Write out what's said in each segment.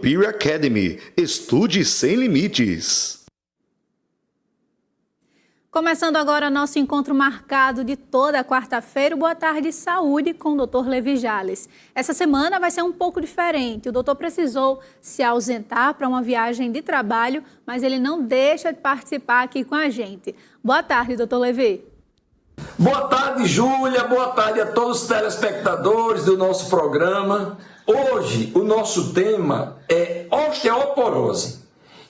Peer Academy. Estude sem limites. Começando agora nosso encontro marcado de toda quarta-feira, o Boa Tarde Saúde com o Dr. Levi Jales. Essa semana vai ser um pouco diferente. O doutor precisou se ausentar para uma viagem de trabalho, mas ele não deixa de participar aqui com a gente. Boa tarde, doutor Levi. Boa tarde, Júlia. Boa tarde a todos os telespectadores do nosso programa. Hoje, o nosso tema é osteoporose.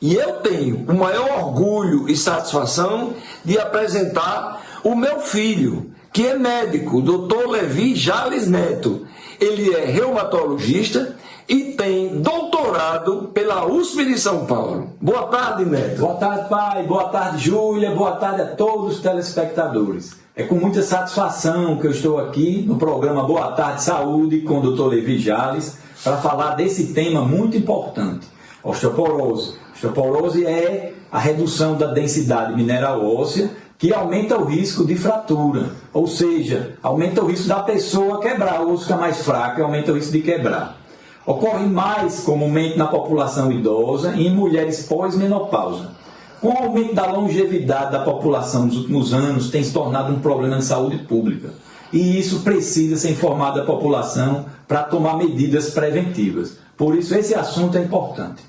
E eu tenho o maior orgulho e satisfação de apresentar o meu filho, que é médico, Dr. Levi Jales Neto. Ele é reumatologista e tem doutorado pela USP de São Paulo. Boa tarde, Neto. Boa tarde, pai. Boa tarde, Júlia. Boa tarde a todos os telespectadores. É com muita satisfação que eu estou aqui no programa Boa Tarde Saúde com o Dr. Levi Jales para falar desse tema muito importante, osteoporose. Osteoporose é a redução da densidade mineral óssea que aumenta o risco de fratura, ou seja, aumenta o risco da pessoa quebrar, o osso fica mais fraco e aumenta o risco de quebrar. Ocorre mais comumente na população idosa e em mulheres pós-menopausa. Com o aumento da longevidade da população nos últimos anos, tem se tornado um problema de saúde pública. E isso precisa ser informado à população para tomar medidas preventivas. Por isso, esse assunto é importante.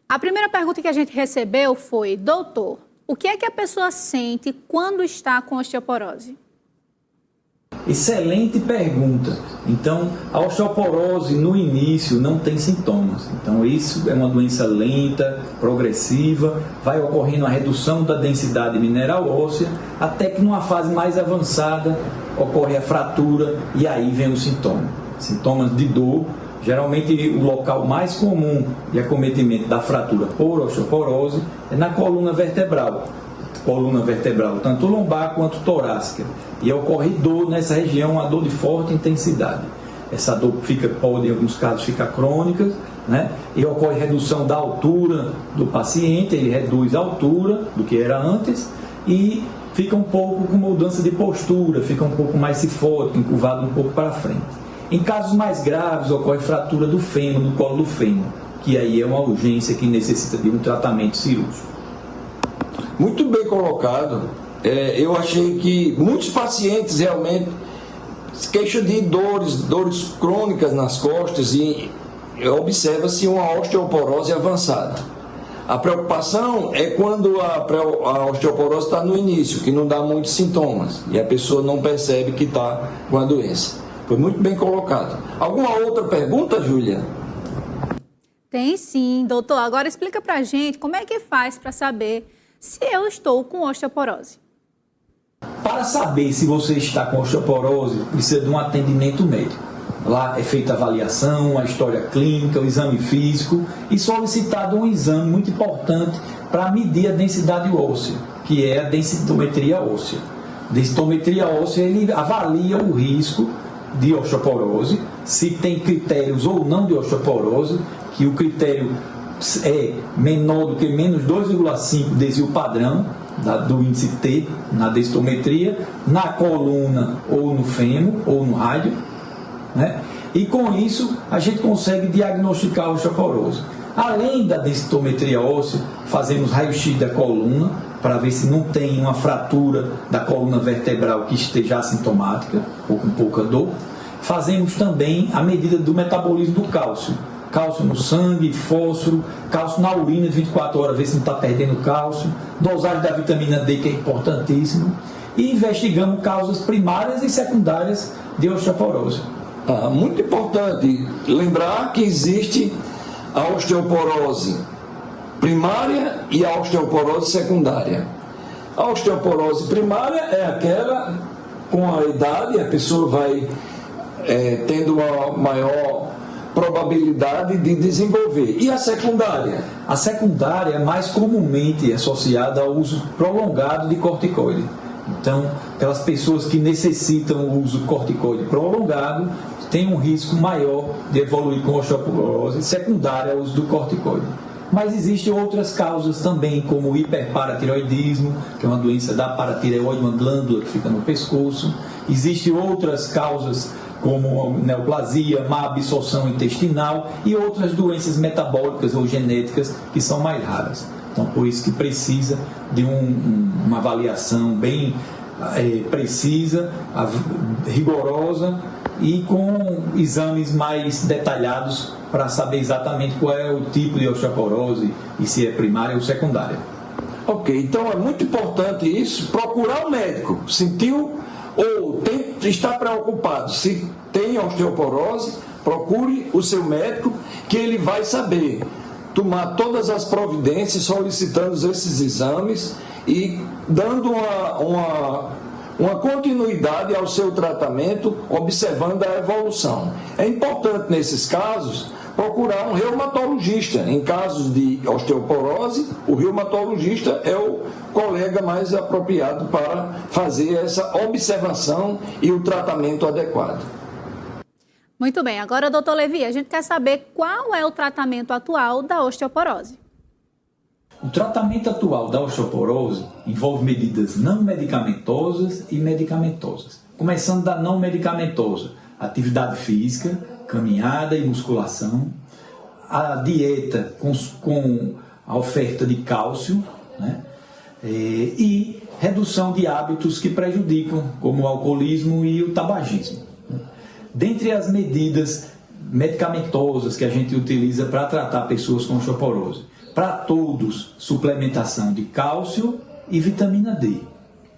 A primeira pergunta que a gente recebeu foi: doutor, o que é que a pessoa sente quando está com osteoporose? Excelente pergunta. Então, a osteoporose no início não tem sintomas. Então, isso é uma doença lenta, progressiva, vai ocorrendo a redução da densidade mineral óssea, até que numa fase mais avançada ocorre a fratura e aí vem o sintoma. Sintomas de dor. Geralmente, o local mais comum de acometimento da fratura por osteoporose é na coluna vertebral. Coluna vertebral, tanto lombar quanto torácica. E ocorre dor nessa região, uma dor de forte intensidade. Essa dor pode, em alguns casos, ficar crônica, né? E ocorre redução da altura do paciente, ele reduz a altura do que era antes e fica um pouco com mudança de postura, fica um pouco mais cifótico, encurvado um pouco para frente. Em casos mais graves, ocorre fratura do fêmur, do colo do fêmur, que aí é uma urgência que necessita de um tratamento cirúrgico. Muito bem colocado. Eu achei que muitos pacientes realmente se queixam de dores crônicas nas costas e observa-se uma osteoporose avançada. A preocupação é quando a osteoporose está no início, que não dá muitos sintomas e a pessoa não percebe que está com a doença. Foi muito bem colocado. Alguma outra pergunta, Júlia? Tem sim, doutor. Agora explica pra gente como é que faz para saber se eu estou com osteoporose. Para saber se você está com osteoporose, precisa de um atendimento médico. Lá é feita a avaliação, a história clínica, o exame físico e solicitado um exame muito importante para medir a densidade óssea, que é a densitometria óssea. Densitometria óssea, ele avalia o risco de osteoporose, se tem critérios ou não de osteoporose, que o critério é menor do que menos 2,5 desvio padrão do índice T na densitometria, na coluna ou no fêmur ou no rádio, né? E com isso a gente consegue diagnosticar a osteoporose. Além da densitometria óssea, fazemos raio-x da coluna para ver se não tem uma fratura da coluna vertebral que esteja assintomática ou com pouca dor. Fazemos também a medida do metabolismo do cálcio. Cálcio no sangue, fósforo, cálcio na urina de 24 horas, ver se não está perdendo cálcio, dosagem da vitamina D, que é importantíssimo, e investigamos causas primárias e secundárias de osteoporose. Muito importante lembrar que existe a osteoporose primária e a osteoporose secundária. A osteoporose primária é aquela com a idade, a pessoa vai tendo uma maior probabilidade de desenvolver. E a secundária? A secundária é mais comumente associada ao uso prolongado de corticoide. Então, aquelas pessoas que necessitam o uso de corticoide prolongado têm um risco maior de evoluir com osteoporose secundária ao uso do corticoide. Mas existem outras causas também, como o hiperparatireoidismo, que é uma doença da paratireoide, uma glândula que fica no pescoço. Existem outras causas, como neoplasia, má absorção intestinal e outras doenças metabólicas ou genéticas que são mais raras. Então, por isso que precisa de uma avaliação bem precisa, rigorosa e com exames mais detalhados para saber exatamente qual é o tipo de osteoporose e se é primária ou secundária. Ok, então é muito importante isso, procurar o médico. Sentiu ou está preocupado, se tem osteoporose, procure o seu médico, que ele vai saber tomar todas as providências, solicitando esses exames e dando uma continuidade ao seu tratamento, observando a evolução. É importante, nesses casos, procurar um reumatologista. Em casos de osteoporose, o reumatologista é o colega mais apropriado para fazer essa observação e o tratamento adequado. Muito bem, agora, doutor Levi, a gente quer saber qual é o tratamento atual da osteoporose. O tratamento atual da osteoporose envolve medidas não medicamentosas e medicamentosas. Começando da não medicamentosa, atividade física, caminhada e musculação, a dieta com a oferta de cálcio, né? E redução de hábitos que prejudicam, como o alcoolismo e o tabagismo. Dentre as medidas medicamentosas que a gente utiliza para tratar pessoas com osteoporose, para todos, suplementação de cálcio e vitamina D.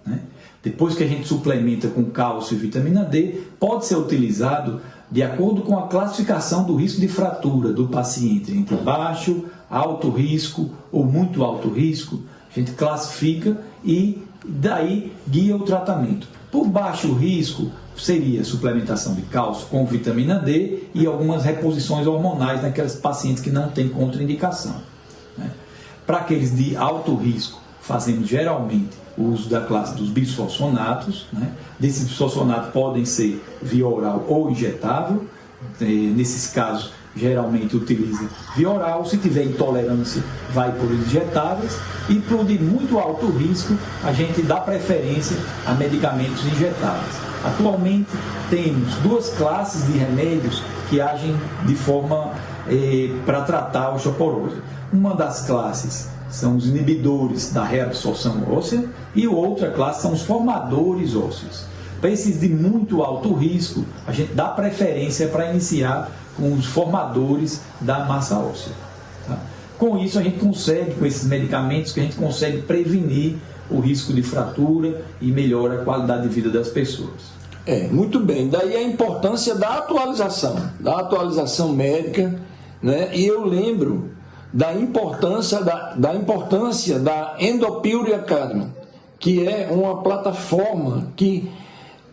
Né? Depois que a gente suplementa com cálcio e vitamina D, pode ser utilizado de acordo com a classificação do risco de fratura do paciente, entre baixo, alto risco ou muito alto risco. A gente classifica e daí guia o tratamento. Por baixo risco, seria suplementação de cálcio com vitamina D e algumas reposições hormonais naqueles pacientes que não têm contraindicação. Né? Para aqueles de alto risco, fazemos geralmente o uso da classe dos bisfosfonatos. Né? Desses bisfosfonatos podem ser via oral ou injetável. Nesses casos, geralmente utiliza via oral. Se tiver intolerância, vai por injetáveis. E para o de muito alto risco, a gente dá preferência a medicamentos injetáveis. Atualmente, temos duas classes de remédios que agem de forma para tratar a osteoporose. Uma das classes são os inibidores da reabsorção óssea e outra classe são os formadores ósseos. Para esses de muito alto risco, a gente dá preferência para iniciar com os formadores da massa óssea. Tá? Com isso, a gente consegue, com esses medicamentos, que a gente consegue prevenir o risco de fratura e melhora a qualidade de vida das pessoas. Muito bem. Daí a importância da atualização médica, né? E eu lembro da importância da Endopure Academy, que é uma plataforma que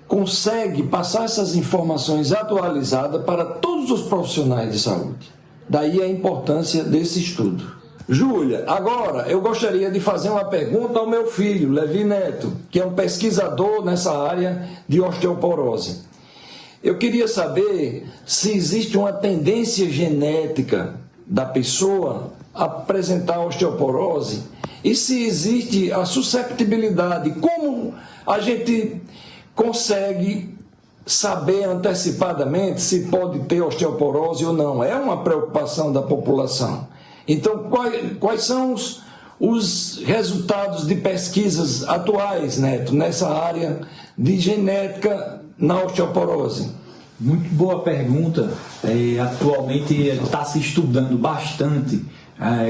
consegue passar essas informações atualizadas para todos os profissionais de saúde. Daí a importância desse estudo. Júlia, agora eu gostaria de fazer uma pergunta ao meu filho, Levi Neto, que é um pesquisador nessa área de osteoporose. Eu queria saber se existe uma tendência genética da pessoa a apresentar osteoporose e se existe a susceptibilidade, como a gente consegue saber antecipadamente se pode ter osteoporose ou não. É uma preocupação da população. Então, quais são os resultados de pesquisas atuais, Neto, nessa área de genética na osteoporose? Muito boa pergunta. Atualmente está se estudando bastante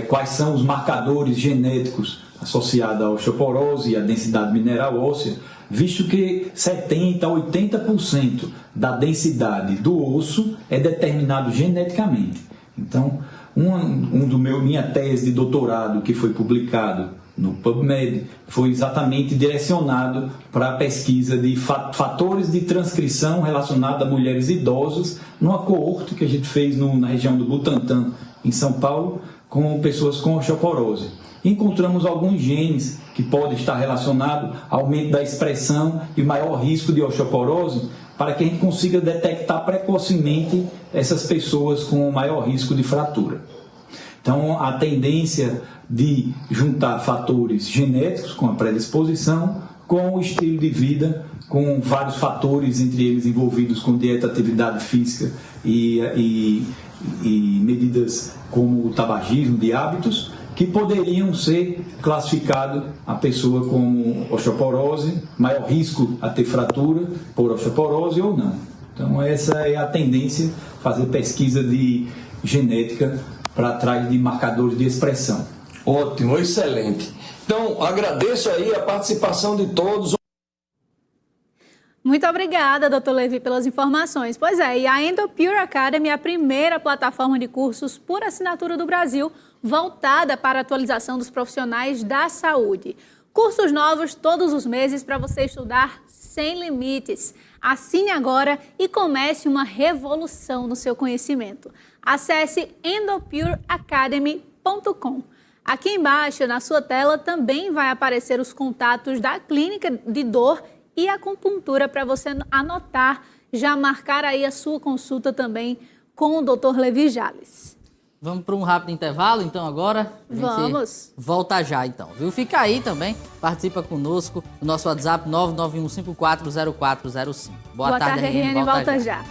quais são os marcadores genéticos associados à osteoporose e à densidade mineral óssea, visto que 70% a 80% da densidade do osso é determinado geneticamente. Então, minha tese de doutorado que foi publicado no PubMed foi exatamente direcionado para a pesquisa de fatores de transcrição relacionados a mulheres idosas, numa coorte que a gente fez na região do Butantã, em São Paulo, com pessoas com osteoporose. Encontramos alguns genes que podem estar relacionados ao aumento da expressão e maior risco de osteoporose, para que a gente consiga detectar precocemente essas pessoas com maior risco de fratura. Então, a tendência de juntar fatores genéticos com a predisposição com o estilo de vida com vários fatores, entre eles envolvidos com dieta, atividade física e medidas como o tabagismo, de hábitos, que poderiam ser classificados a pessoa como osteoporose, maior risco a ter fratura por osteoporose ou não. Então essa é a tendência, fazer pesquisa de genética para trás de marcadores de expressão. Ótimo, excelente. Então, agradeço aí a participação de todos. Muito obrigada, Dr. Levi, pelas informações. Pois é, e a EndoPure Academy é a primeira plataforma de cursos por assinatura do Brasil voltada para a atualização dos profissionais da saúde. Cursos novos todos os meses para você estudar sem limites. Assine agora e comece uma revolução no seu conhecimento. Acesse endopureacademy.com. Aqui embaixo, na sua tela, também vai aparecer os contatos da clínica de dor e acupuntura para você anotar, já marcar aí a sua consulta também com o Dr. Levi Jales. Vamos para um rápido intervalo, então, agora? Vamos. Volta já, então, viu? Fica aí também, participa conosco no nosso WhatsApp 991540405. Boa tarde, RN, volta já.